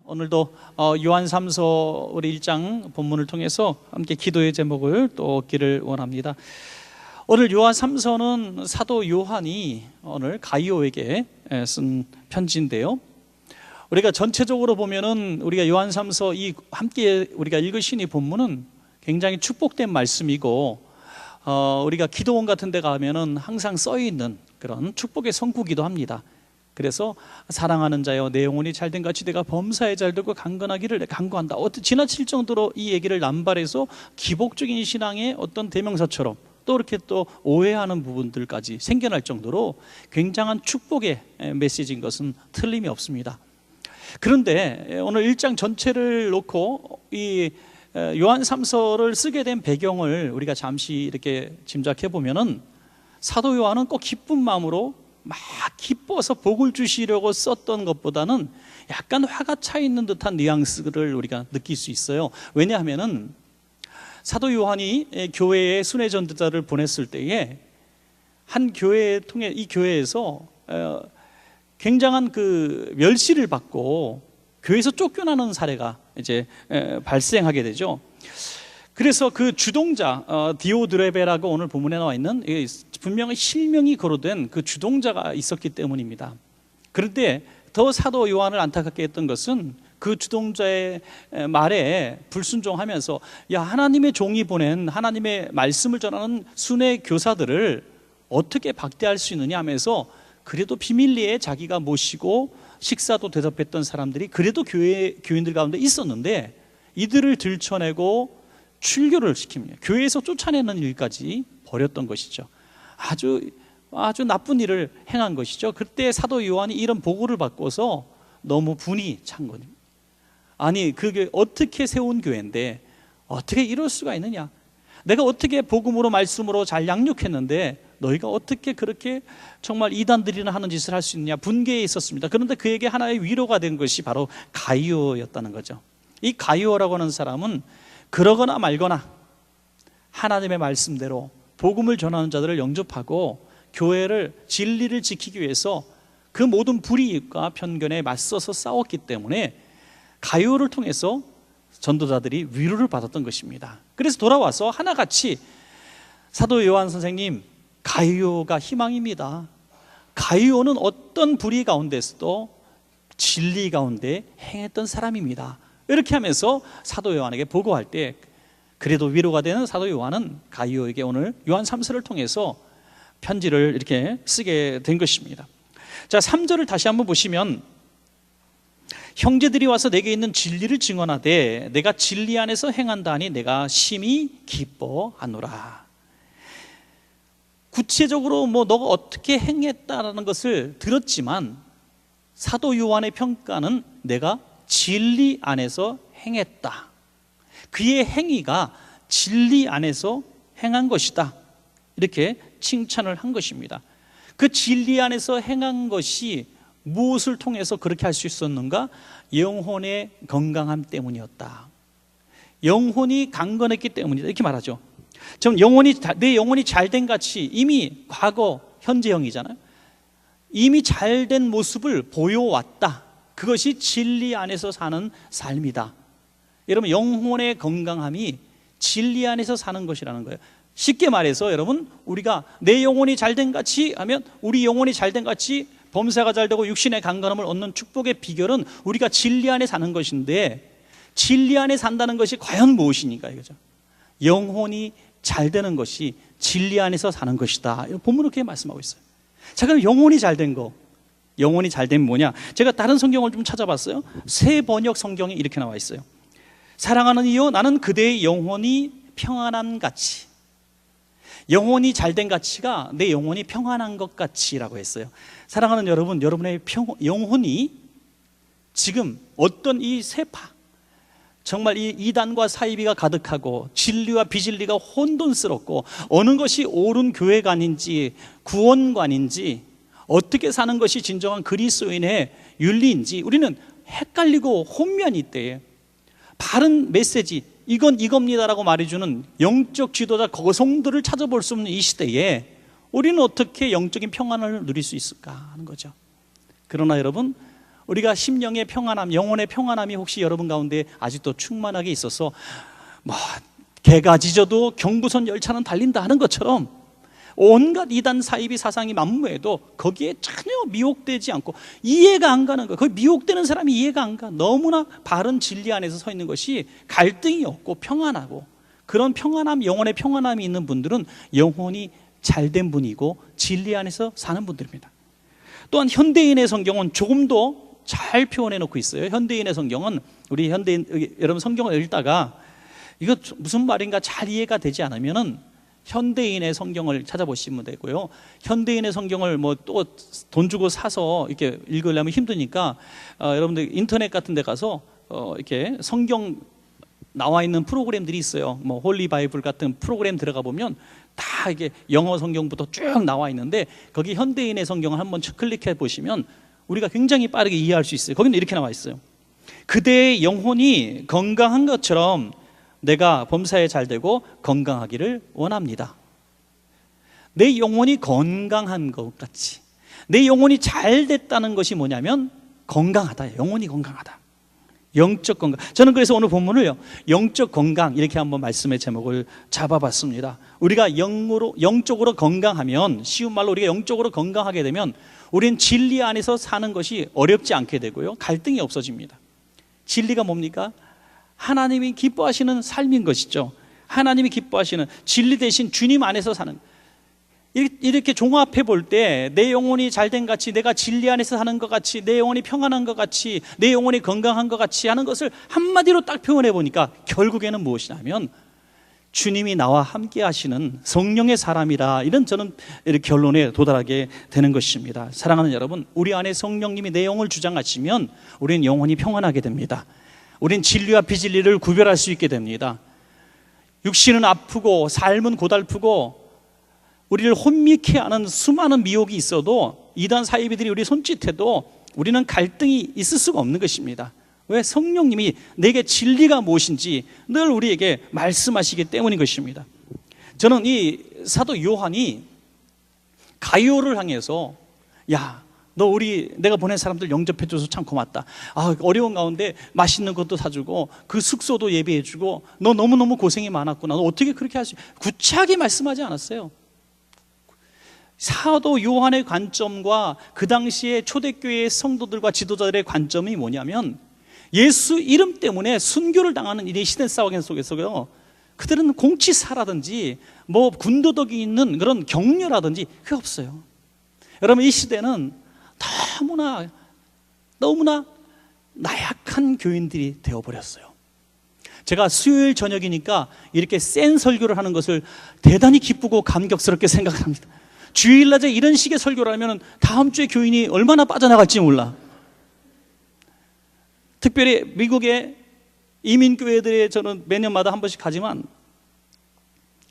오늘도 요한 3서 우리 1장 본문을 통해서 함께 기도의 제목을 또 얻기를 원합니다. 오늘 요한 3서는 사도 요한이 오늘 가이오에게 쓴 편지인데요. 우리가 전체적으로 보면은 우리가 요한 3서 이 함께 우리가 읽으신 이 본문은 굉장히 축복된 말씀이고 우리가 기도원 같은 데 가면은 항상 써 있는 그런 축복의 성구기도 합니다. 그래서 사랑하는 자여 내 영혼이 잘된 같이 내가 범사에 잘되고 강건하기를 내가 간구한다. 지나칠 정도로 이 얘기를 남발해서 기복적인 신앙의 어떤 대명사처럼 또 이렇게 또 오해하는 부분들까지 생겨날 정도로 굉장한 축복의 메시지인 것은 틀림이 없습니다. 그런데 오늘 1장 전체를 놓고 이 요한 3서를 쓰게 된 배경을 우리가 잠시 이렇게 짐작해 보면은 사도 요한은 꼭 기쁜 마음으로 막 기뻐서 복을 주시려고 썼던 것보다는 약간 화가 차 있는 듯한 뉘앙스를 우리가 느낄 수 있어요. 왜냐하면은 사도 요한이 교회에 순회 전도자를 보냈을 때에 한 교회에 통해 이 교회에서 굉장한 그 멸시를 받고 교회에서 쫓겨나는 사례가 이제 발생하게 되죠. 그래서 그 주동자 디오드레베라고 오늘 본문에 나와 있는 분명히 실명이 거론된 그 주동자가 있었기 때문입니다. 그런데 더 사도 요한을 안타깝게 했던 것은 그 주동자의 말에 불순종하면서 야, 하나님의 종이 보낸 하나님의 말씀을 전하는 순회 교사들을 어떻게 박대할 수 있느냐 하면서 그래도 비밀리에 자기가 모시고 식사도 대접했던 사람들이 그래도 교인들 가운데 있었는데 이들을 들춰내고 출교를 시킵니다. 교회에서 쫓아내는 일까지 벌였던 것이죠. 아주 나쁜 일을 행한 것이죠. 그때 사도 요한이 이런 보고를 받고서 너무 분이 찬 겁니다. 아니, 그게 어떻게 세운 교회인데 어떻게 이럴 수가 있느냐? 내가 어떻게 복음으로 말씀으로 잘 양육했는데 너희가 어떻게 그렇게 정말 이단들이나 하는 짓을 할 수 있느냐? 분개에 있었습니다. 그런데 그에게 하나의 위로가 된 것이 바로 가이오였다는 거죠. 이 가이오라고 하는 사람은 그러거나 말거나 하나님의 말씀대로 복음을 전하는 자들을 영접하고 교회를 진리를 지키기 위해서 그 모든 불이익과 편견에 맞서서 싸웠기 때문에 가이오를 통해서 전도자들이 위로를 받았던 것입니다. 그래서 돌아와서 하나같이 사도 요한 선생님, 가이오가 희망입니다. 가이오는 어떤 불의 가운데서도 진리 가운데 행했던 사람입니다. 이렇게 하면서 사도 요한에게 보고할 때 그래도 위로가 되는 사도 요한은 가이오에게 오늘 요한 3서를 통해서 편지를 이렇게 쓰게 된 것입니다. 자, 3절을 다시 한번 보시면 형제들이 와서 내게 있는 진리를 증언하되 내가 진리 안에서 행한다 하니 내가 심히 기뻐하노라. 구체적으로 너가 어떻게 행했다라는 것을 들었지만 사도 요한의 평가는 내가 진리 안에서 행했다. 그의 행위가 진리 안에서 행한 것이다. 이렇게 칭찬을 한 것입니다. 그 진리 안에서 행한 것이 무엇을 통해서 그렇게 할 수 있었는가? 영혼의 건강함 때문이었다. 영혼이 강건했기 때문이다. 이렇게 말하죠. 좀 내 영혼이 잘된 같이 이미 과거, 현재형이잖아요. 이미 잘된 모습을 보여왔다. 그것이 진리 안에서 사는 삶이다. 여러분, 영혼의 건강함이 진리 안에서 사는 것이라는 거예요. 쉽게 말해서 여러분, 우리가 내 영혼이 잘된 같이 하면 우리 영혼이 잘된 같이 범사가 잘되고 육신의 강건함을 얻는 축복의 비결은 우리가 진리 안에 사는 것인데 진리 안에 산다는 것이 과연 무엇이니까 이거죠. 영혼이 잘되는 것이 진리 안에서 사는 것이다. 본문은 그렇게 말씀하고 있어요. 자, 그럼 영혼이 잘된 거, 영혼이 잘되면 뭐냐? 제가 다른 성경을 좀 찾아봤어요. 새 번역 성경에 이렇게 나와 있어요. 사랑하는 이여 나는 그대의 영혼이 평안한 같이. 영혼이 잘된 가치가 내 영혼이 평안한 것 같이라고 했어요. 사랑하는 여러분, 여러분의 영혼이 지금 어떤 이 세파, 정말 이 이단과 사이비가 가득하고 진리와 비진리가 혼돈스럽고 어느 것이 옳은 교회관인지 구원관인지 어떻게 사는 것이 진정한 그리스도인의 윤리인지 우리는 헷갈리고 혼미한 이때에 바른 메시지, 이건 이겁니다라고 말해주는 영적 지도자 거성들을 찾아볼 수 없는 이 시대에 우리는 어떻게 영적인 평안을 누릴 수 있을까 하는 거죠. 그러나 여러분, 우리가 심령의 평안함, 영혼의 평안함이 혹시 여러분 가운데 아직도 충만하게 있어서 개가 짖어도 경부선 열차는 달린다 하는 것처럼 온갖 이단 사이비 사상이 만무해도 거기에 전혀 미혹되지 않고 이해가 안 가는 거예요. 거기 미혹되는 사람이 이해가 안 가. 너무나 바른 진리 안에서 서 있는 것이 갈등이 없고 평안하고, 그런 평안함, 영혼의 평안함이 있는 분들은 영혼이 잘된 분이고 진리 안에서 사는 분들입니다. 또한 현대인의 성경은 조금 더 잘 표현해 놓고 있어요. 현대인의 성경은, 우리 현대인 여러분 성경을 읽다가 이거 무슨 말인가 잘 이해가 되지 않으면은 현대인의 성경을 찾아보시면 되고요. 현대인의 성경을 뭐 또 돈 주고 사서 이렇게 읽으려면 힘드니까 여러분들 인터넷 같은 데 가서 이렇게 성경 나와 있는 프로그램들이 있어요. 뭐 홀리 바이블 같은 프로그램 들어가 보면 다 이게 영어 성경부터 쭉 나와 있는데, 거기 현대인의 성경을 한번 클릭해 보시면 우리가 굉장히 빠르게 이해할 수 있어요. 거기는 이렇게 나와 있어요. 그대의 영혼이 건강한 것처럼 내가 범사에 잘 되고 건강하기를 원합니다. 내 영혼이 건강한 것 같이, 내 영혼이 잘 됐다는 것이 뭐냐면 건강하다, 영혼이 건강하다, 영적 건강. 저는 그래서 오늘 본문을요, 영적 건강 이렇게 한번 말씀의 제목을 잡아봤습니다. 우리가 영적으로 건강하면, 쉬운 말로 우리가 영적으로 건강하게 되면 우리는 진리 안에서 사는 것이 어렵지 않게 되고요, 갈등이 없어집니다. 진리가 뭡니까? 하나님이 기뻐하시는 삶인 것이죠. 하나님이 기뻐하시는 진리 대신 주님 안에서 사는, 이렇게 종합해 볼 때 내 영혼이 잘된 같이, 내가 진리 안에서 사는 것 같이, 내 영혼이 평안한 것 같이, 내 영혼이 건강한 것 같이 하는 것을 한마디로 딱 표현해 보니까 결국에는 무엇이냐면 주님이 나와 함께 하시는 성령의 사람이라, 이런 저는 이렇게 결론에 도달하게 되는 것입니다. 사랑하는 여러분, 우리 안에 성령님이 내 영을 주장하시면 우리는 영혼이 평안하게 됩니다. 우린 진리와 비진리를 구별할 수 있게 됩니다. 육신은 아프고 삶은 고달프고 우리를 혼미케 하는 수많은 미혹이 있어도, 이단 사이비들이 우리 손짓해도 우리는 갈등이 있을 수가 없는 것입니다. 왜? 성령님이 내게 진리가 무엇인지 늘 우리에게 말씀하시기 때문인 것입니다. 저는 이 사도 요한이 가이오를 향해서, 야, 너 내가 보낸 사람들 영접해줘서 참 고맙다. 어려운 가운데 맛있는 것도 사주고 그 숙소도 예비해주고 너 너무너무 고생이 많았구나. 너 어떻게 그렇게 할 수, 구차하게 말씀하지 않았어요. 사도 요한의 관점과 그 당시에 초대교회의 성도들과 지도자들의 관점이 뭐냐면, 예수 이름 때문에 순교를 당하는 이 시대 싸움 속에서요, 그들은 공치사라든지 뭐 군더더기 있는 그런 격려라든지 그게 없어요. 여러분, 이 시대는 너무나 나약한 교인들이 되어버렸어요. 제가 수요일 저녁이니까 이렇게 센 설교를 하는 것을 대단히 기쁘고 감격스럽게 생각합니다. 주일날에 이런 식의 설교를 하면 다음 주에 교인이 얼마나 빠져나갈지 몰라. 특별히 미국의 이민교회들에 저는 매년마다 한 번씩 가지만,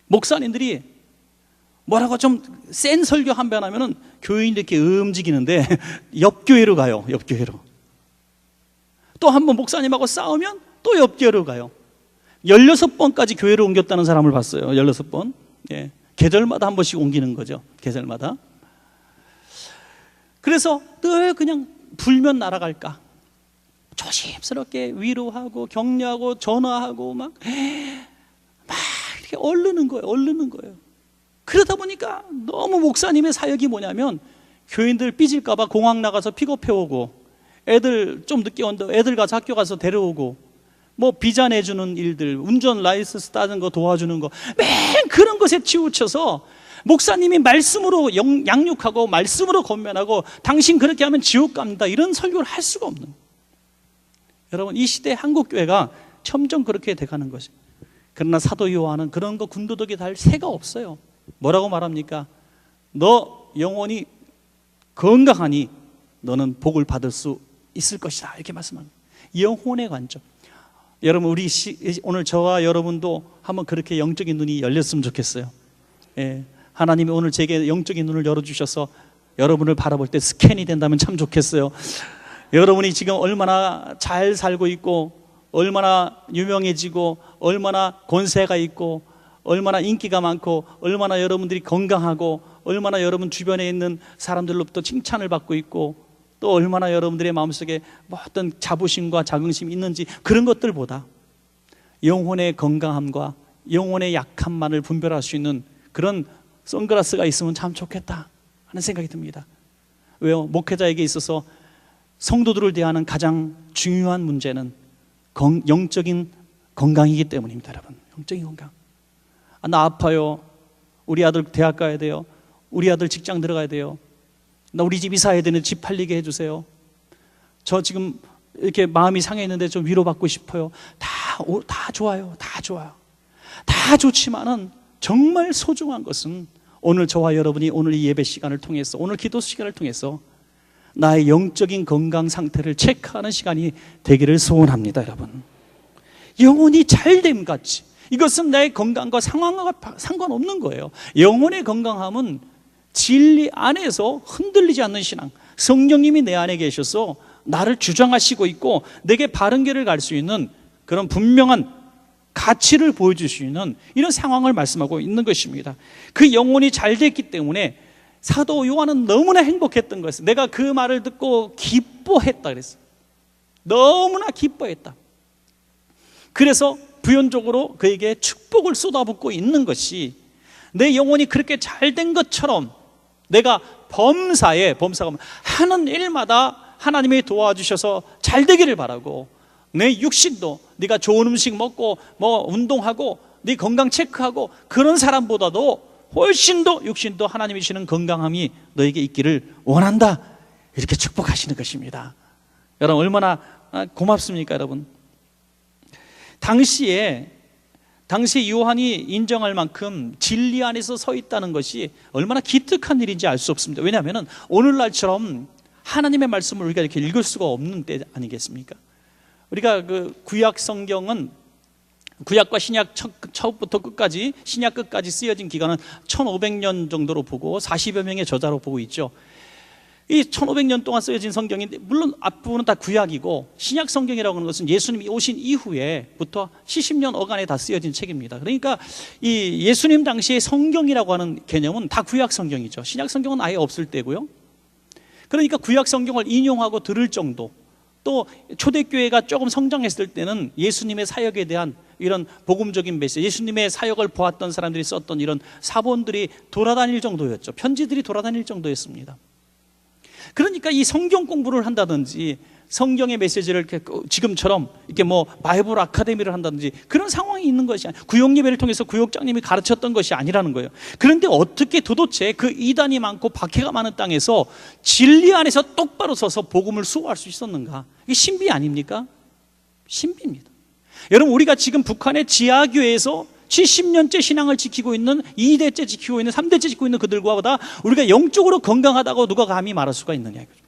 목사님들이 뭐라고 좀 센 설교 한 번 하면은 교인이 이렇게 움직이는데 옆교회로 가요. 옆교회로. 또 한 번 목사님하고 싸우면 또 옆교회로 가요. 16번까지 교회를 옮겼다는 사람을 봤어요. 16번. 예. 계절마다 한 번씩 옮기는 거죠. 계절마다. 그래서 늘 그냥 불면 날아갈까, 조심스럽게 위로하고 격려하고 전화하고 막 이렇게 얼르는 거예요. 그러다 보니까 너무 목사님의 사역이 뭐냐면, 교인들 삐질까봐 공항 나가서 픽업해 오고, 애들 좀 늦게 온다 애들 가서 학교 가서 데려오고, 뭐 비자 내주는 일들, 운전 라이선스 따는 거 도와주는 거, 맨 그런 것에 치우쳐서 목사님이 말씀으로 양육하고 말씀으로 권면하고 당신 그렇게 하면 지옥 갑니다, 이런 설교를 할 수가 없는. 여러분, 이 시대 한국 교회가 점점 그렇게 돼가는 것이. 그러나 사도 요한은 그런 거 군더더기 달 새가 없어요. 뭐라고 말합니까? 너 영혼이 건강하니 너는 복을 받을 수 있을 것이다, 이렇게 말씀합니다. 영혼의 관점. 여러분, 우리 오늘 저와 여러분도 한번 그렇게 영적인 눈이 열렸으면 좋겠어요. 예, 하나님이 오늘 제게 영적인 눈을 열어주셔서 여러분을 바라볼 때 스캔이 된다면 참 좋겠어요. 여러분이 지금 얼마나 잘 살고 있고, 얼마나 유명해지고, 얼마나 권세가 있고, 얼마나 인기가 많고, 얼마나 여러분들이 건강하고, 얼마나 여러분 주변에 있는 사람들로부터 칭찬을 받고 있고, 또 얼마나 여러분들의 마음속에 뭐 어떤 자부심과 자긍심이 있는지, 그런 것들보다 영혼의 건강함과 영혼의 약함만을 분별할 수 있는 그런 선글라스가 있으면 참 좋겠다 하는 생각이 듭니다. 왜요? 목회자에게 있어서 성도들을 대하는 가장 중요한 문제는 영적인 건강이기 때문입니다. 여러분, 영적인 건강. 나 아파요. 우리 아들 대학 가야 돼요. 우리 아들 직장 들어가야 돼요. 나 우리 집 이사해야 되는데 집 팔리게 해주세요. 저 지금 이렇게 마음이 상해 있는데 좀 위로받고 싶어요. 다 좋아요. 다 좋아요. 다 좋지만은 정말 소중한 것은 오늘 저와 여러분이 오늘 이 예배 시간을 통해서, 오늘 기도 시간을 통해서 나의 영적인 건강 상태를 체크하는 시간이 되기를 소원합니다. 여러분, 영혼이 잘됨 같이, 이것은 나의 건강과 상황과 상관없는 거예요. 영혼의 건강함은 진리 안에서 흔들리지 않는 신앙, 성령님이 내 안에 계셔서 나를 주장하시고 있고 내게 바른 길을 갈 수 있는 그런 분명한 가치를 보여줄 수 있는 이런 상황을 말씀하고 있는 것입니다. 그 영혼이 잘 됐기 때문에 사도 요한은 너무나 행복했던 것이었어요. 내가 그 말을 듣고 기뻐했다 그랬어요. 너무나 기뻐했다. 그래서 부연적으로 그에게 축복을 쏟아붓고 있는 것이, 내 영혼이 그렇게 잘된 것처럼 내가 범사가 하는 일마다 하나님이 도와주셔서 잘 되기를 바라고, 내 육신도 네가 좋은 음식 먹고 뭐 운동하고 네 건강 체크하고 그런 사람보다도 훨씬 더 육신도 하나님이 주시는 건강함이 너에게 있기를 원한다, 이렇게 축복하시는 것입니다. 여러분, 얼마나 고맙습니까? 여러분, 당시에 요한이 인정할 만큼 진리 안에서 서 있다는 것이 얼마나 기특한 일인지 알 수 없습니다. 왜냐하면 오늘날처럼 하나님의 말씀을 우리가 이렇게 읽을 수가 없는 때 아니겠습니까? 우리가 그 구약 성경은, 구약과 신약 처음부터 끝까지, 신약 끝까지 쓰여진 기간은 1500년 정도로 보고 40여 명의 저자로 보고 있죠. 이 1500년 동안 쓰여진 성경인데, 물론 앞부분은 다 구약이고 신약 성경이라고 하는 것은 예수님이 오신 이후에부터 70년 어간에 다 쓰여진 책입니다. 그러니까 이 예수님 당시의 성경이라고 하는 개념은 다 구약 성경이죠. 신약 성경은 아예 없을 때고요. 그러니까 구약 성경을 인용하고 들을 정도, 또 초대교회가 조금 성장했을 때는 예수님의 사역에 대한 이런 복음적인 메시지, 예수님의 사역을 보았던 사람들이 썼던 이런 사본들이 돌아다닐 정도였죠. 편지들이 돌아다닐 정도였습니다. 그러니까 이 성경 공부를 한다든지 성경의 메시지를 이렇게 지금처럼 이렇게 뭐 바이블 아카데미를 한다든지 그런 상황이 있는 것이 아니에요. 구역 예배를 통해서 구역장님이 가르쳤던 것이 아니라는 거예요. 그런데 어떻게 도대체 그 이단이 많고 박해가 많은 땅에서 진리 안에서 똑바로 서서 복음을 수호할 수 있었는가? 이게 신비 아닙니까? 신비입니다. 여러분, 우리가 지금 북한의 지하교회에서 70년째 신앙을 지키고 있는, 2대째 지키고 있는, 3대째 지키고 있는 그들과 보다 우리가 영적으로 건강하다고 누가 감히 말할 수가 있느냐 이거죠.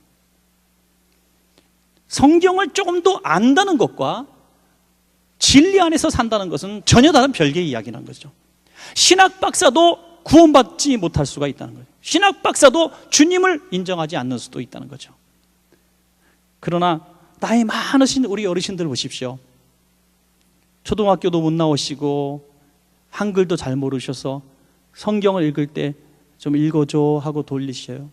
성경을 조금 더 안다는 것과 진리 안에서 산다는 것은 전혀 다른 별개의 이야기라는 거죠. 신학 박사도 구원받지 못할 수가 있다는 거죠. 신학 박사도 주님을 인정하지 않는 수도 있다는 거죠. 그러나 나이 많으신 우리 어르신들 보십시오. 초등학교도 못 나오시고 한글도 잘 모르셔서 성경을 읽을 때 좀 읽어줘 하고 돌리셔요.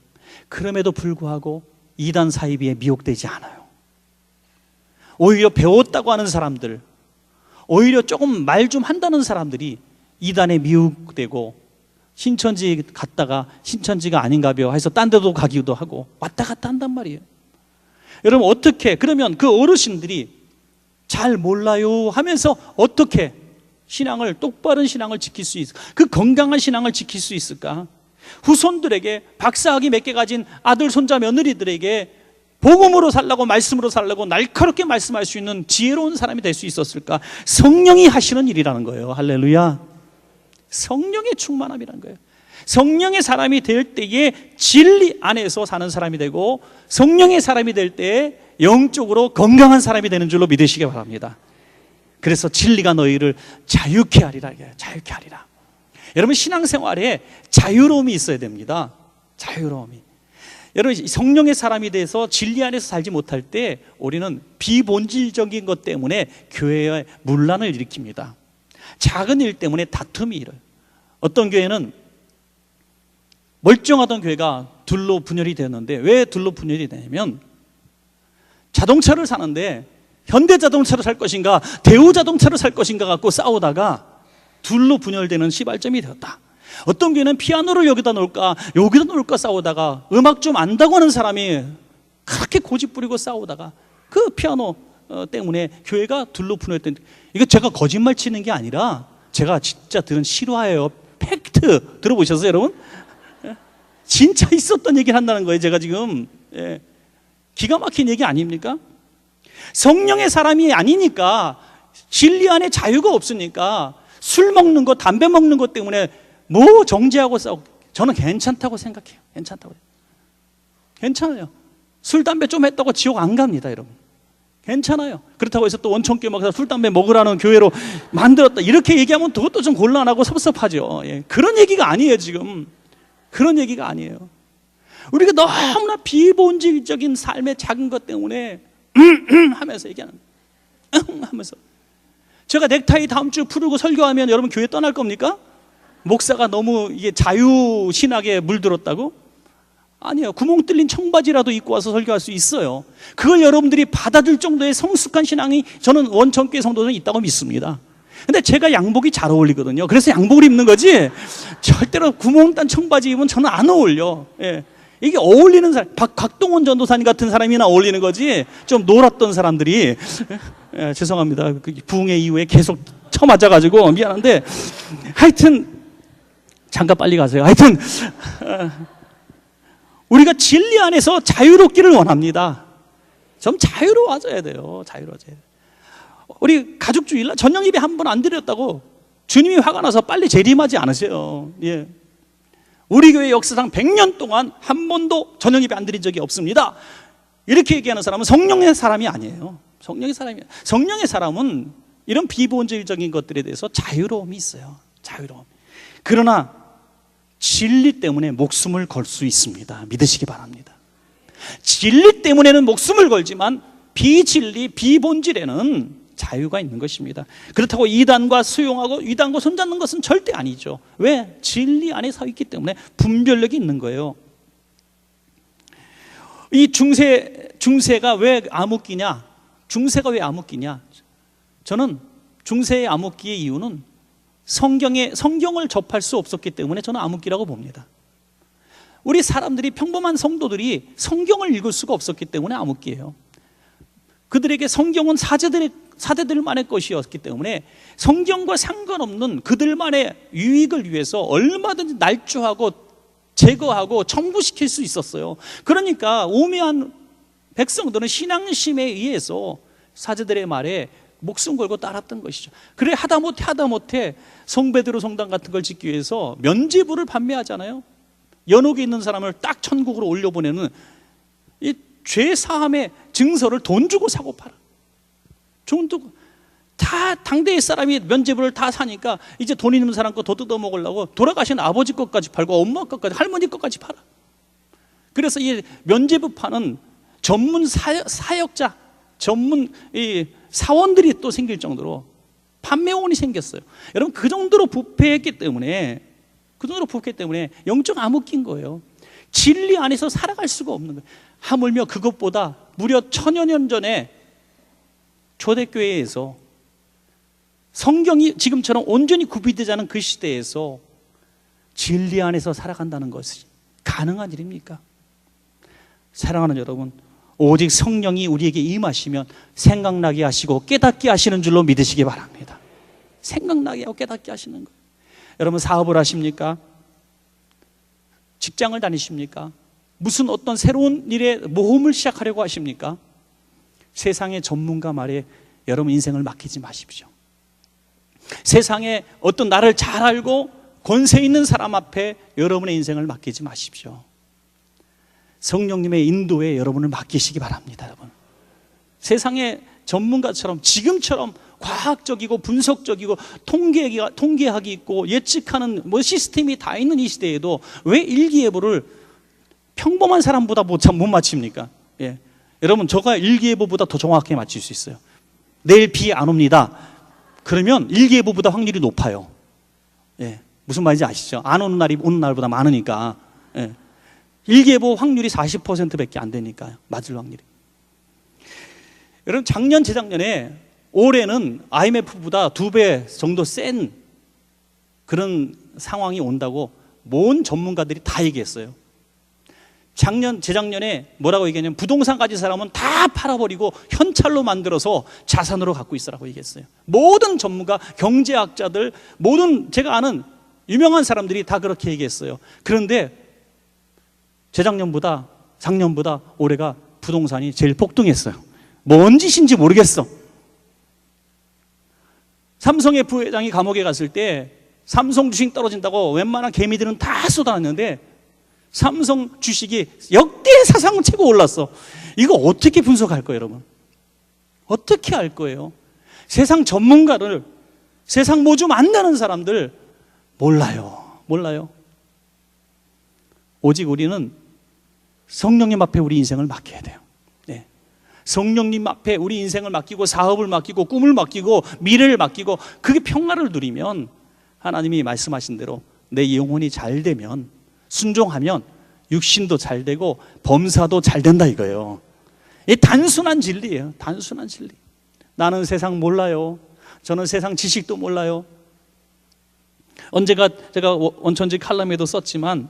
그럼에도 불구하고 이단 사이비에 미혹되지 않아요. 오히려 배웠다고 하는 사람들, 오히려 조금 말 좀 한다는 사람들이 이단에 미혹되고 신천지 갔다가 신천지가 아닌가벼 해서 딴 데도 가기도 하고 왔다 갔다 한단 말이에요. 여러분, 어떻게, 그러면 그 어르신들이 잘 몰라요 하면서 어떻게 신앙을, 똑바른 신앙을 지킬 수 있을까? 그 건강한 신앙을 지킬 수 있을까? 후손들에게, 박사학위 몇 개 가진 아들, 손자, 며느리들에게 복음으로 살라고, 말씀으로 살라고 날카롭게 말씀할 수 있는 지혜로운 사람이 될 수 있었을까? 성령이 하시는 일이라는 거예요. 할렐루야. 성령의 충만함이라는 거예요. 성령의 사람이 될 때에 진리 안에서 사는 사람이 되고, 성령의 사람이 될 때에 영적으로 건강한 사람이 되는 줄로 믿으시기 바랍니다. 그래서 진리가 너희를 자유케 하리라. 자유케 하리라. 여러분, 신앙생활에 자유로움이 있어야 됩니다. 자유로움이. 여러분, 성령의 사람이 돼서 진리 안에서 살지 못할 때 우리는 비본질적인 것 때문에 교회에 문란을 일으킵니다. 작은 일 때문에 다툼이 일어요. 어떤 교회는 멀쩡하던 교회가 둘로 분열이 되었는데, 왜 둘로 분열이 되냐면 자동차를 사는데 현대자동차를 살 것인가 대우자동차를 살 것인가 갖고 싸우다가 둘로 분열되는 시발점이 되었다. 어떤 교회는 피아노를 여기다 놓을까 여기다 놓을까 싸우다가 음악 좀 안다고 하는 사람이 그렇게 고집 부리고 싸우다가 그 피아노 때문에 교회가 둘로 분열된. 이거 제가 거짓말 치는 게 아니라 제가 진짜 들은 실화예요. 팩트. 들어보셨어요 여러분? 진짜 있었던 얘기를 한다는 거예요 제가 지금. 기가 막힌 얘기 아닙니까? 성령의 사람이 아니니까, 진리 안에 자유가 없으니까 술 먹는 것, 담배 먹는 것 때문에 뭐 정죄하고 싸우고. 저는 괜찮다고 생각해요. 괜찮아요. 술, 담배 좀 했다고 지옥 안 갑니다 여러분. 괜찮아요. 그렇다고 해서 또 원천교회 막사 술, 담배 먹으라는 교회로 만들었다 이렇게 얘기하면 그것도 좀 곤란하고 섭섭하죠. 그런 얘기가 아니에요 지금. 그런 얘기가 아니에요. 우리가 너무나 비본질적인 삶의 작은 것 때문에 하면서 얘기하는 하면서. 제가 넥타이 다음 주 풀고 설교하면 여러분 교회 떠날 겁니까? 목사가 너무 이게 자유신학에 물들었다고? 아니에요. 구멍 뚫린 청바지라도 입고 와서 설교할 수 있어요. 그걸 여러분들이 받아들 정도의 성숙한 신앙이 저는 원천교회 성도들은 있다고 믿습니다. 근데 제가 양복이 잘 어울리거든요. 그래서 양복을 입는 거지 절대로 구멍 딴 청바지 입으면 저는 안 어울려. 이게 어울리는 사람, 곽동원 전도사님 같은 사람이나 어울리는 거지 좀 놀았던 사람들이. 죄송합니다. 그 부흥회 이후에 계속 쳐맞아가지고 미안한데 하여튼 잠깐 빨리 가세요. 하여튼 우리가 진리 안에서 자유롭기를 원합니다. 좀 자유로워져야 돼요. 자유로워져야 돼요. 우리 가족 주일날 저녁 예배 한 번 안 드렸다고 주님이 화가 나서 빨리 재림하지 않으세요. 우리 교회 역사상 100년 동안 한 번도 저녁 예배 안 드린 적이 없습니다. 이렇게 얘기하는 사람은 성령의 사람이 아니에요. 성령의 사람은 이런 비본질적인 것들에 대해서 자유로움이 있어요. 자유로움. 그러나 진리 때문에 목숨을 걸 수 있습니다. 믿으시기 바랍니다. 진리 때문에는 목숨을 걸지만 비진리, 비본질에는 자유가 있는 것입니다. 그렇다고 이단과 수용하고 이단과 손잡는 것은 절대 아니죠. 왜? 진리 안에 서 있기 때문에 분별력이 있는 거예요. 이 중세가 왜 암흑기냐? 중세가 왜 암흑기냐? 저는 중세의 암흑기의 이유는 성경을 접할 수 없었기 때문에 저는 암흑기라고 봅니다. 우리 사람들이, 평범한 성도들이 성경을 읽을 수가 없었기 때문에 암흑기예요. 그들에게 성경은 사제들만의 것이었기 때문에 성경과 상관없는 그들만의 유익을 위해서 얼마든지 날조하고 제거하고 청부시킬 수 있었어요. 그러니까 오매한 백성들은 신앙심에 의해서 사제들의 말에 목숨 걸고 따랐던 것이죠. 그래 하다못해 성베드로 성당 같은 걸 짓기 위해서 면죄부를 판매하잖아요. 연옥에 있는 사람을 딱 천국으로 올려보내는 이 죄사함의 증서를 돈 주고 사고 팔아. 다 당대의 사람이 면죄부를 다 사니까 이제 돈 있는 사람 거 더 뜯어먹으려고 돌아가신 아버지 것까지 팔고 엄마 것까지 할머니 것까지 팔아. 그래서 이 면죄부 파는 전문 사역자, 전문 이 사원들이 또 생길 정도로 판매원이 생겼어요. 여러분 그 정도로 부패했기 때문에 영적 암흑기인 거예요. 진리 안에서 살아갈 수가 없는 거예요. 하물며 그것보다 무려 1000여 년 전에 초대교회에서 성경이 지금처럼 온전히 구비되지 않은 그 시대에서 진리 안에서 살아간다는 것이 가능한 일입니까? 사랑하는 여러분, 오직 성령이 우리에게 임하시면 생각나게 하시고 깨닫게 하시는 줄로 믿으시기 바랍니다. 생각나게 하고 깨닫게 하시는 거예요. 여러분 사업을 하십니까? 직장을 다니십니까? 무슨 어떤 새로운 일에 모험을 시작하려고 하십니까? 세상의 전문가 말에 여러분 인생을 맡기지 마십시오. 세상에 어떤 나를 잘 알고 권세 있는 사람 앞에 여러분의 인생을 맡기지 마십시오. 성령님의 인도에 여러분을 맡기시기 바랍니다. 여러분, 세상의 전문가처럼 지금처럼 과학적이고 분석적이고 통계학이 있고 예측하는 시스템이 다 있는 이 시대에도 왜 일기예보를 평범한 사람보다 못 맞춥니까? 여러분, 저가 일기예보보다 더 정확하게 맞출 수 있어요. 내일 비 안 옵니다. 그러면 일기예보보다 확률이 높아요. 무슨 말인지 아시죠? 안 오는 날이 오는 날보다 많으니까. 일기예보 확률이 40%밖에 안 되니까요. 맞을 확률이. 여러분, 작년, 재작년에 올해는 IMF보다 2배 정도 센 그런 상황이 온다고 모든 전문가들이 다 얘기했어요. 작년, 재작년에 뭐라고 얘기했냐면 부동산 가진 사람은 다 팔아버리고 현찰로 만들어서 자산으로 갖고 있으라고 얘기했어요. 모든 전문가, 경제학자들, 모든 제가 아는 유명한 사람들이 다 그렇게 얘기했어요. 그런데 재작년보다, 작년보다 올해가 부동산이 제일 폭등했어요. 뭔 짓인지 모르겠어. 삼성의 부회장이 감옥에 갔을 때 삼성 주식 떨어진다고 웬만한 개미들은 다 쏟아놨는데 삼성 주식이 역대 사상 최고 올랐어. 이거 어떻게 분석할 거예요, 여러분? 어떻게 할 거예요? 세상 전문가를, 세상 뭐 좀 안다는 사람들 몰라요. 오직 우리는 성령님 앞에 우리 인생을 맡겨야 돼요. 네. 성령님 앞에 우리 인생을 맡기고 사업을 맡기고 꿈을 맡기고 미래를 맡기고 그게 평화를 누리면 하나님이 말씀하신 대로 내 영혼이 잘 되면, 순종하면 육신도 잘 되고 범사도 잘 된다 이거예요. 이 단순한 진리예요. 단순한 진리. 나는 세상 몰라요. 저는 세상 지식도 몰라요. 언제가 제가 원천지 칼럼에도 썼지만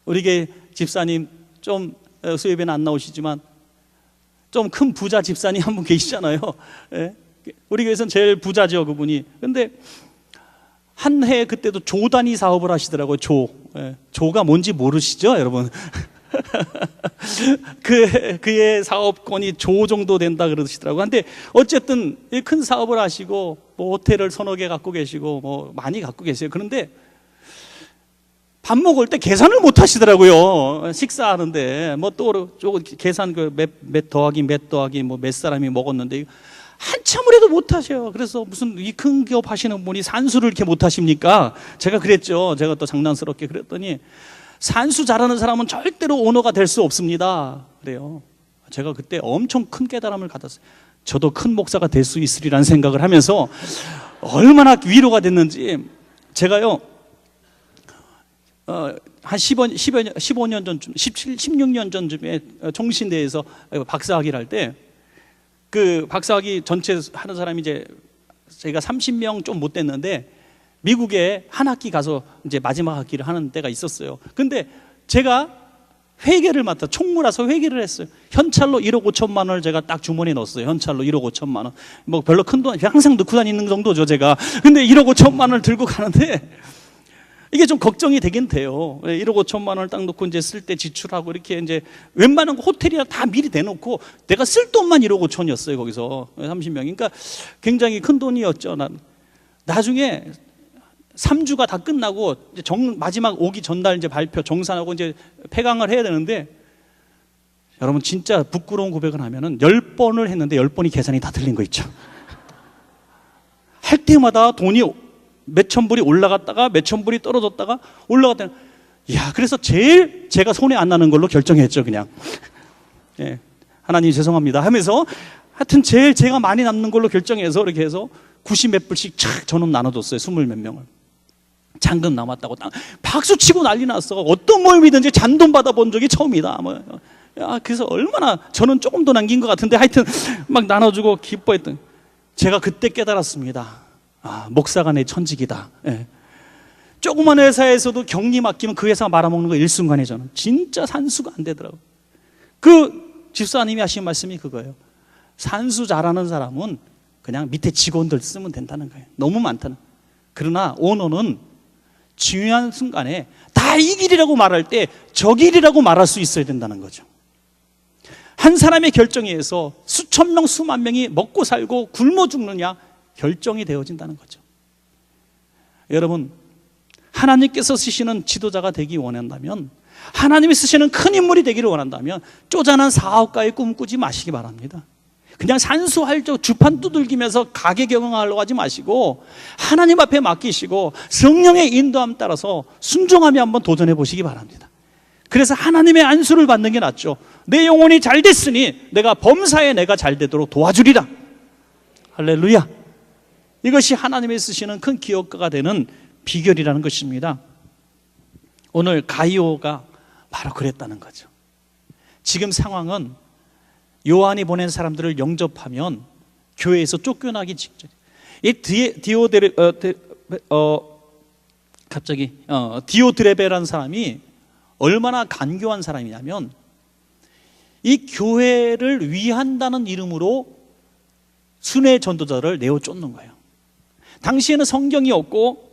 우리 교회 집사님 좀 수요일에는 안 나오시지만 좀 큰 부자 집사님 한 분 계시잖아요. 예? 우리 교회에서는 제일 부자죠, 그분이. 근데 한 해 그때도 조 단위 사업을 하시더라고요. 예. 조가 뭔지 모르시죠, 여러분? 그의 사업권이 조 정도 된다 그러시더라고요. 근데 어쨌든 큰 사업을 하시고 뭐 호텔을 서너 개 갖고 계시고 뭐 많이 갖고 계세요. 그런데 밥 먹을 때 계산을 못 하시더라고요. 식사하는데 뭐 또 계산 몇 더하기 뭐 몇 사람이 먹었는데 한참을 해도 못 하셔요. 그래서 무슨 이 큰 기업 하시는 분이 산수를 이렇게 못 하십니까? 제가 그랬죠. 제가 또 장난스럽게 그랬더니 산수 잘하는 사람은 절대로 오너가 될 수 없습니다. 그래요. 제가 그때 엄청 큰 깨달음을 받았어요. 저도 큰 목사가 될 수 있으리라는 생각을 하면서 얼마나 위로가 됐는지. 제가요 한 15년 전쯤, 16년 전쯤에 총신대에서 박사학위를 할 때 그 박사학위 전체 하는 사람이 이제 저희가 30명 좀 못 됐는데 미국에 한 학기 가서 이제 마지막 학기를 하는 때가 있었어요. 근데 제가 회계를 맡아 총무라서 회계를 했어요. 현찰로 1억 5천만 원을 제가 딱 주머니에 넣었어요. 현찰로 1억 5천만 원. 뭐 별로 큰 돈 항상 넣고 다니는 정도죠, 제가. 근데 1억 5천만 원을 들고 가는데 이게 좀 걱정이 되긴 돼요. 1억 5천만 원을 딱 놓고 이제 쓸 때 지출하고 이렇게 이제 웬만한 거 호텔이나 다 미리 대놓고 내가 쓸 돈만 1억 5천이었어요, 거기서. 30명. 그러니까 굉장히 큰 돈이었죠. 나중에 3주가 다 끝나고 이제 마지막 오기 전날 이제 발표 정산하고 이제 폐강을 해야 되는데 여러분 진짜 부끄러운 고백을 하면은 10번을 했는데 10번이 계산이 다 틀린 거 있죠. 할 때마다 돈이 몇천 불이 올라갔다가 몇천 불이 떨어졌다가 올라갔다가 그래서 제일 제가 손에 안 나는 걸로 결정했죠, 그냥. 예, 하나님 죄송합니다 하면서 하여튼 제일 제가 많이 남는 걸로 결정해서 이렇게 해서 90몇 불씩 착 저는 나눠줬어요. 20몇 명을. 잔금 남았다고 박수 치고 난리 났어. 어떤 모임이든지 잔돈 받아본 적이 처음이다. 그래서 얼마나 저는 조금 더 남긴 것 같은데 하여튼 막 나눠주고 기뻐했던. 제가 그때 깨달았습니다. 목사가 내 천직이다. 예. 조그만 회사에서도 격리 맡기면 그 회사 말아먹는 거 일순간에 저는 진짜 산수가 안 되더라고요. 그 집사님이 하신 말씀이 그거예요. 산수 잘하는 사람은 그냥 밑에 직원들 쓰면 된다는 거예요. 너무 많다는. 그러나 오너는 중요한 순간에 다 이 길이라고 말할 때 저 길이라고 말할 수 있어야 된다는 거죠. 한 사람의 결정에 의해서 수천 명, 수만 명이 먹고 살고 굶어 죽느냐 결정이 되어진다는 거죠. 여러분, 하나님께서 쓰시는 지도자가 되기 원한다면, 하나님이 쓰시는 큰 인물이 되기를 원한다면 쪼잔한 사업가의 꿈 꾸지 마시기 바랍니다. 그냥 산수할 적 주판 두들기면서 가게 경영하려고 하지 마시고 하나님 앞에 맡기시고 성령의 인도함 따라서 순종하며 한번 도전해 보시기 바랍니다. 그래서 하나님의 안수를 받는 게 낫죠. 내 영혼이 잘 됐으니 내가 범사에 내가 잘 되도록 도와주리라. 할렐루야. 이것이 하나님이 쓰시는 큰 기업가가 되는 비결이라는 것입니다. 오늘 가이오가 바로 그랬다는 거죠. 지금 상황은 요한이 보낸 사람들을 영접하면 교회에서 쫓겨나기 직전. 이 디오드레베라는 사람이 얼마나 간교한 사람이냐면 이 교회를 위한다는 이름으로 순회 전도자를 내어 쫓는 거예요. 당시에는 성경이 없고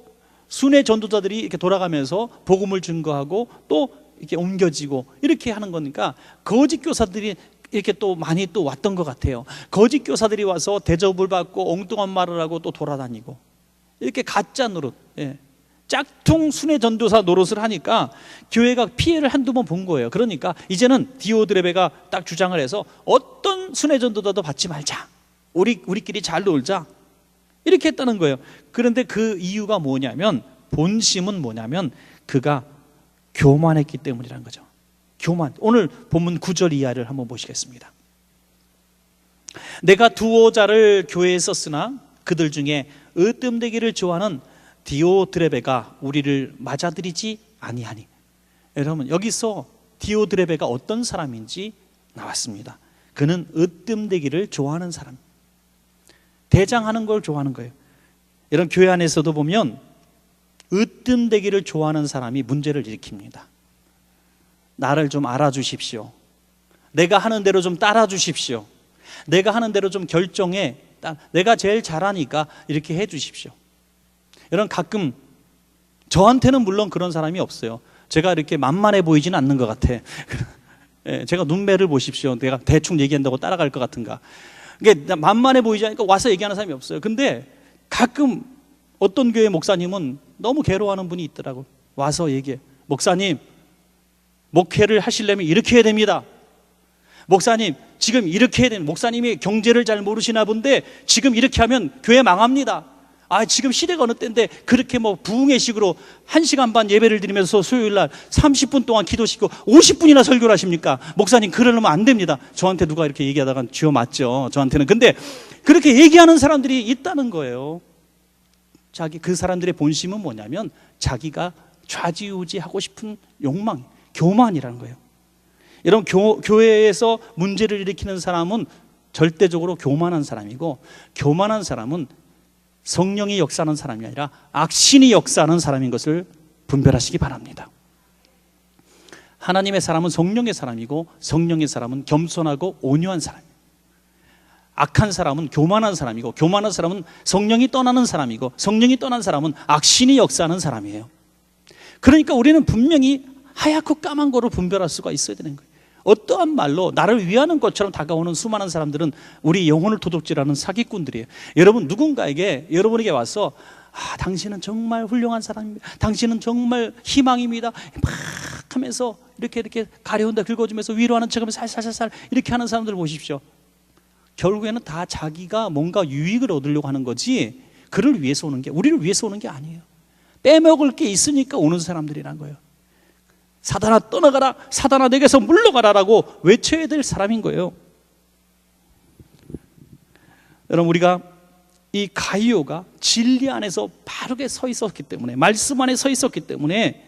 순회 전도자들이 이렇게 돌아가면서 복음을 증거하고 또 이렇게 옮겨지고 이렇게 하는 거니까 거짓 교사들이 이렇게 또 많이 또 왔던 것 같아요. 거짓 교사들이 와서 대접을 받고 엉뚱한 말을 하고 또 돌아다니고 이렇게 가짜 노릇, 짝퉁 순회 전도사 노릇을 하니까 교회가 피해를 한두 번 본 거예요. 그러니까 이제는 디오드레베가 딱 주장을 해서 어떤 순회 전도자도 받지 말자, 우리끼리 잘 놀자, 이렇게 했다는 거예요. 그런데 그 이유가 뭐냐면, 본심은 뭐냐면 그가 교만했기 때문이라는 거죠. 교만. 오늘 본문 9절 이하를 한번 보시겠습니다. 내가 두어 자를 교회에 썼으나 그들 중에 으뜸되기를 좋아하는 디오드레베가 우리를 맞아들이지 아니하니. 여러분, 여기서 디오드레베가 어떤 사람인지 나왔습니다. 그는 으뜸되기를 좋아하는 사람, 대장하는 걸 좋아하는 거예요. 이런 교회 안에서도 보면 으뜸되기를 좋아하는 사람이 문제를 일으킵니다. 나를 좀 알아주십시오. 내가 하는 대로 좀 따라주십시오. 내가 하는 대로 좀 결정해. 내가 제일 잘하니까 이렇게 해 주십시오. 여러분, 가끔 저한테는 물론 그런 사람이 없어요. 제가 이렇게 만만해 보이지는 않는 것 같아. 제가 눈매를 보십시오. 내가 대충 얘기한다고 따라갈 것 같은가. 그러니까 만만해 보이지 않으니까 와서 얘기하는 사람이 없어요. 근데 가끔 어떤 교회 목사님은 너무 괴로워하는 분이 있더라고요. 와서 얘기해. 목사님, 목회를 하시려면 이렇게 해야 됩니다. 목사님, 지금 이렇게 해야 됩니다. 목사님이 경제를 잘 모르시나 본데 지금 이렇게 하면 교회 망합니다. 지금 시대가 어느 때인데 그렇게 부흥의 식으로 1시간 반 예배를 드리면서 수요일날 30분 동안 기도시키고 50분이나 설교를 하십니까? 목사님, 그러려면 안 됩니다. 저한테 누가 이렇게 얘기하다가 쥐어 맞죠, 저한테는. 근데 그렇게 얘기하는 사람들이 있다는 거예요. 그 사람들의 본심은 뭐냐면 자기가 좌지우지하고 싶은 욕망, 교만이라는 거예요. 여러분, 교회에서 문제를 일으키는 사람은 절대적으로 교만한 사람이고, 교만한 사람은 성령이 역사하는 사람이 아니라 악신이 역사하는 사람인 것을 분별하시기 바랍니다. 하나님의 사람은 성령의 사람이고, 성령의 사람은 겸손하고 온유한 사람이에요. 악한 사람은 교만한 사람이고, 교만한 사람은 성령이 떠나는 사람이고, 성령이 떠난 사람은 악신이 역사하는 사람이에요. 그러니까 우리는 분명히 하얗고 까만 거를 분별할 수가 있어야 되는 거예요. 어떠한 말로 나를 위하는 것처럼 다가오는 수많은 사람들은 우리 영혼을 도둑질하는 사기꾼들이에요. 여러분, 누군가에게 여러분에게 와서 당신은 정말 훌륭한 사람입니다, 당신은 정말 희망입니다 막 하면서 이렇게 가려운다 긁어주면서 위로하는 척하면서 살살살살 이렇게 하는 사람들 보십시오. 결국에는 다 자기가 뭔가 유익을 얻으려고 하는 거지, 그를 위해서 오는 게, 우리를 위해서 오는 게 아니에요. 빼먹을 게 있으니까 오는 사람들이란 거예요. 사단아 떠나가라, 사단아 내게서 물러가라라고 외쳐야 될 사람인 거예요. 여러분, 우리가 이 가이오가 진리 안에서 바르게 서 있었기 때문에, 말씀 안에 서 있었기 때문에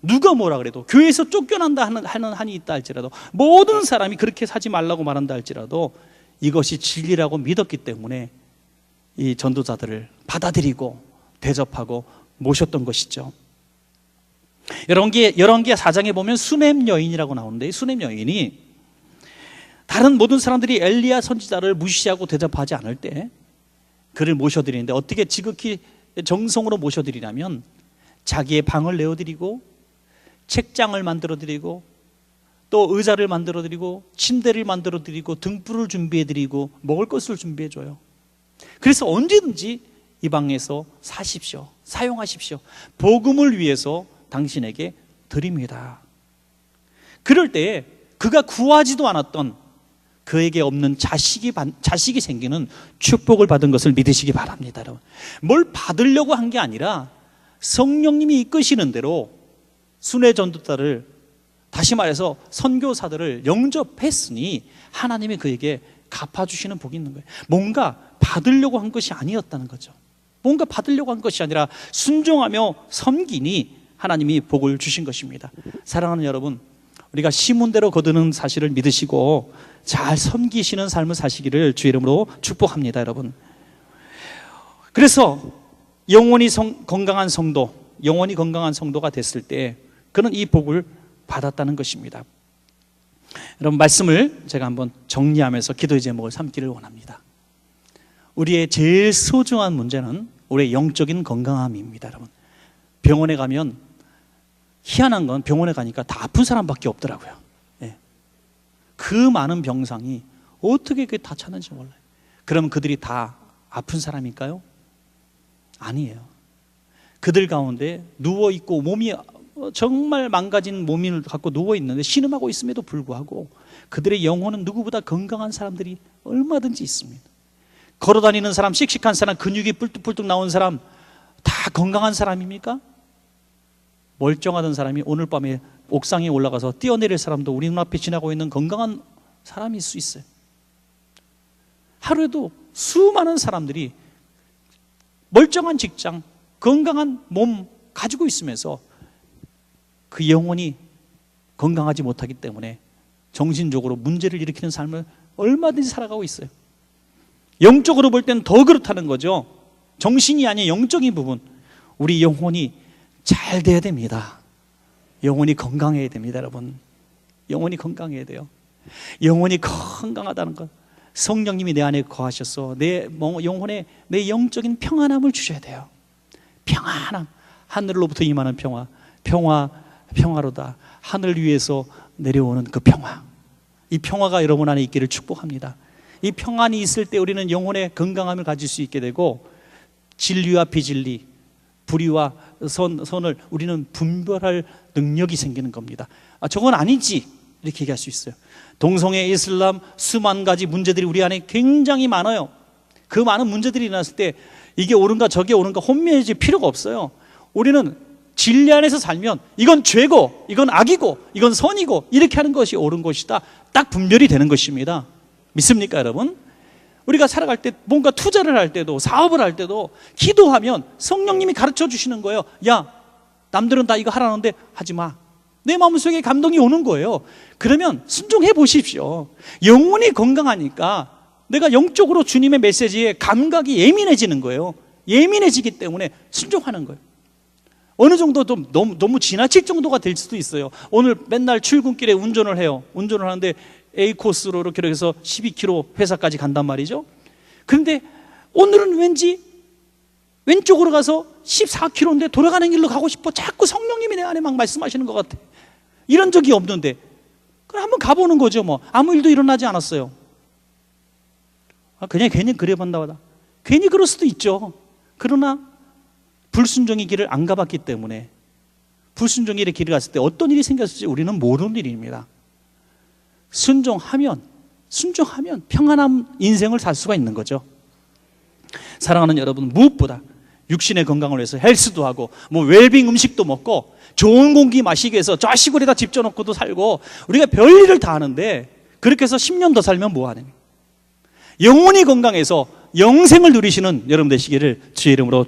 누가 뭐라 그래도, 교회에서 쫓겨난다 하는 한이 있다 할지라도, 모든 사람이 그렇게 사지 말라고 말한다 할지라도 이것이 진리라고 믿었기 때문에 이 전도자들을 받아들이고 대접하고 모셨던 것이죠. 열왕기하 4장에 보면 수넴 여인이라고 나오는데, 이 수넴 여인이 다른 모든 사람들이 엘리야 선지자를 무시하고 대접하지 않을 때 그를 모셔드리는데, 어떻게 지극히 정성으로 모셔드리냐면 자기의 방을 내어드리고, 책장을 만들어드리고, 또 의자를 만들어드리고, 침대를 만들어드리고, 등불을 준비해드리고, 먹을 것을 준비해줘요. 그래서 언제든지 이 방에서 사십시오, 사용하십시오, 복음을 위해서 당신에게 드립니다. 그럴 때에 그가 구하지도 않았던, 그에게 없는 자식이 생기는 축복을 받은 것을 믿으시기 바랍니다. 여러분, 뭘 받으려고 한 게 아니라 성령님이 이끄시는 대로 순회 전도자를, 다시 말해서 선교사들을 영접했으니 하나님이 그에게 갚아주시는 복이 있는 거예요. 뭔가 받으려고 한 것이 아니었다는 거죠. 뭔가 받으려고 한 것이 아니라 순종하며 섬기니 하나님이 복을 주신 것입니다. 사랑하는 여러분, 우리가 심은대로 거두는 사실을 믿으시고 잘 섬기시는 삶을 사시기를 주의 이름으로 축복합니다, 여러분. 그래서 영원히 건강한 성도가 됐을 때 그는 이 복을 받았다는 것입니다. 여러분, 말씀을 제가 한번 정리하면서 기도의 제목을 삼기를 원합니다. 우리의 제일 소중한 문제는 우리의 영적인 건강함입니다, 여러분. 병원에 가면 희한한 건 병원에 가니까 다 아픈 사람밖에 없더라고요. 예. 그 많은 병상이 어떻게 그게 다 차는지 몰라요. 그럼 그들이 다 아픈 사람일까요? 아니에요. 그들 가운데 누워있고 몸이 정말 망가진 몸을 갖고 누워있는데 신음하고 있음에도 불구하고 그들의 영혼은 누구보다 건강한 사람들이 얼마든지 있습니다. 걸어다니는 사람, 씩씩한 사람, 근육이 뿔뚝뿔뚝 나온 사람 다 건강한 사람입니까? 멀쩡하던 사람이 오늘 밤에 옥상에 올라가서 뛰어내릴 사람도 우리 눈앞에 지나고 있는 건강한 사람일 수 있어요. 하루에도 수많은 사람들이 멀쩡한 직장, 건강한 몸 가지고 있으면서 그 영혼이 건강하지 못하기 때문에 정신적으로 문제를 일으키는 삶을 얼마든지 살아가고 있어요. 영적으로 볼 때는 더 그렇다는 거죠. 정신이 아닌 영적인 부분, 우리 영혼이 잘 돼야 됩니다. 영혼이 건강해야 됩니다, 여러분. 영혼이 건강해야 돼요. 영혼이 건강하다는 것, 성령님이 내 안에 거하셔서 내 영혼에 내 영적인 평안함을 주셔야 돼요. 평안함, 하늘로부터 임하는 평화로다. 하늘 위에서 내려오는 그 평화, 이 평화가 여러분 안에 있기를 축복합니다. 이 평안이 있을 때 우리는 영혼의 건강함을 가질 수 있게 되고 진리와 비진리, 불의와 선을 우리는 분별할 능력이 생기는 겁니다. 저건 아니지 이렇게 얘기할 수 있어요. 동성애, 이슬람, 수만 가지 문제들이 우리 안에 굉장히 많아요. 그 많은 문제들이 일어났을 때 이게 옳은가 저게 옳은가 혼미해질 필요가 없어요. 우리는 진리 안에서 살면 이건 죄고 이건 악이고 이건 선이고 이렇게 하는 것이 옳은 것이다, 딱 분별이 되는 것입니다. 믿습니까, 여러분? 우리가 살아갈 때 뭔가 투자를 할 때도 사업을 할 때도 기도하면 성령님이 가르쳐 주시는 거예요. 야, 남들은 다 이거 하라는데 하지 마. 내 마음속에 감동이 오는 거예요. 그러면 순종해 보십시오. 영혼이 건강하니까 내가 영적으로 주님의 메시지에 감각이 예민해지는 거예요. 예민해지기 때문에 순종하는 거예요. 어느 정도 좀 너무 지나칠 정도가 될 수도 있어요. 오늘 맨날 출근길에 운전을 해요. 운전을 하는데 A 코스로 이렇게 해서 12km 회사까지 간단 말이죠. 그런데 오늘은 왠지 왼쪽으로 가서 14km인데 돌아가는 길로 가고 싶어. 자꾸 성령님이 내 안에 막 말씀하시는 것 같아. 이런 적이 없는데 그럼 한번 가보는 거죠. 뭐 아무 일도 일어나지 않았어요. 그냥 괜히 그래봤나 보다. 괜히 그럴 수도 있죠. 그러나 불순종의 길을 안 가봤기 때문에 불순종의 길을 갔을 때 어떤 일이 생겼을지 우리는 모르는 일입니다. 순종하면 평안한 인생을 살 수가 있는 거죠. 사랑하는 여러분, 무엇보다 육신의 건강을 위해서 헬스도 하고 뭐 웰빙 음식도 먹고 좋은 공기 마시기 위해서 저 시골에다 집 져놓고도 살고 우리가 별일을 다 하는데 그렇게 해서 10년 더 살면 뭐하는, 영혼이 건강해서 영생을 누리시는 여러분 되시기를 주의 이름으로